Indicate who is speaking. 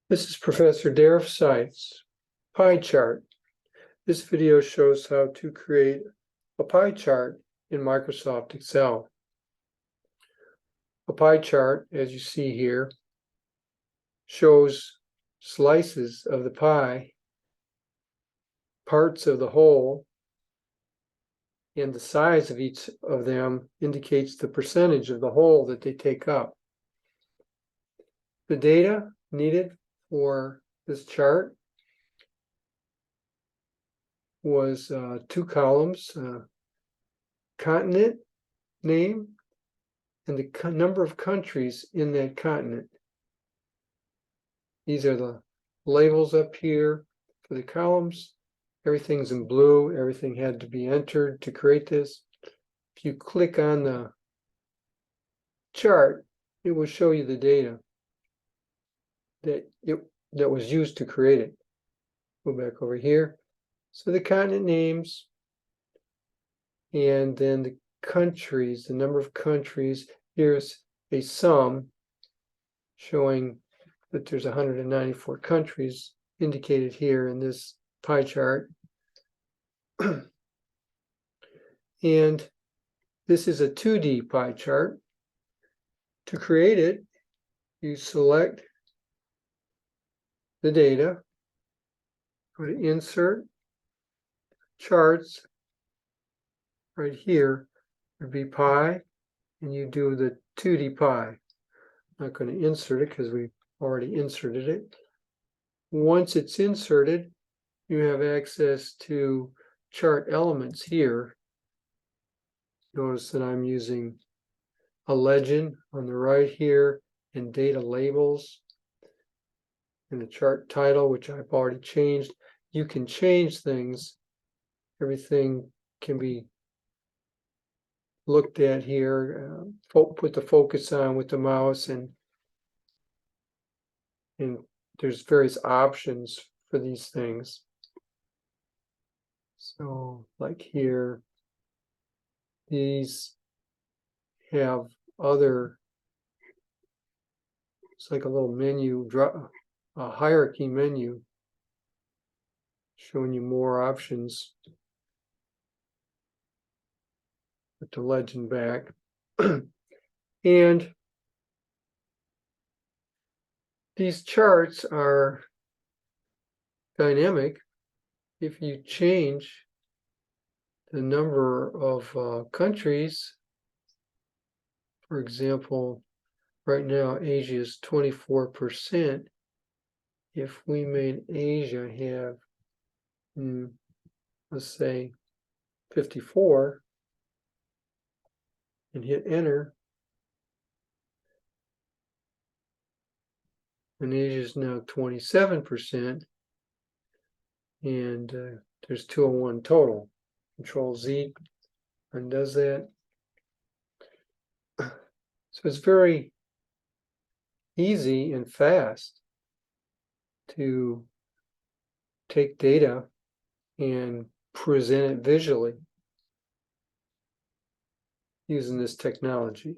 Speaker 1: This is Professor Derek Seitz, pie chart. This video shows how to create a pie chart in Microsoft Excel. A pie chart, as you see here, shows slices of the pie, parts of the whole, and the size of each of them indicates the percentage of the whole that they take up. The data needed for this chart was two columns, continent name and the number of countries in that continent. These are the labels up here for the columns. Everything's in blue. Everything had to be entered to create this. If you click on the chart, it will show you the data that was used to create it. Go back over here. So the continent names, and then the countries, the number of countries. Here's a sum showing that there's 194 countries indicated here in this pie chart. And this is a 2D pie chart. To create it, you select the data, go to Insert, Charts. Right here would be pie, and you do the 2D pie. I'm not going to insert it because we already inserted it. Once it's inserted, you have access to chart elements here. Notice that I'm using a legend on the right here and data labels and the chart title, which I've already changed. You can change things. Everything can be looked at here, put the focus on with the mouse, and there's various options for these things. So like here, these have other, it's like a little menu, a hierarchy menu showing you more options. Put the legend back. And these charts are dynamic. If you change the number of countries, for example, right now Asia is 24%. If we made Asia have, let's say, 54, and hit enter, and Asia is now 27%, and there's 201 total. Control Z undoes that. So it's very easy and fast to take data and present it visually using this technology.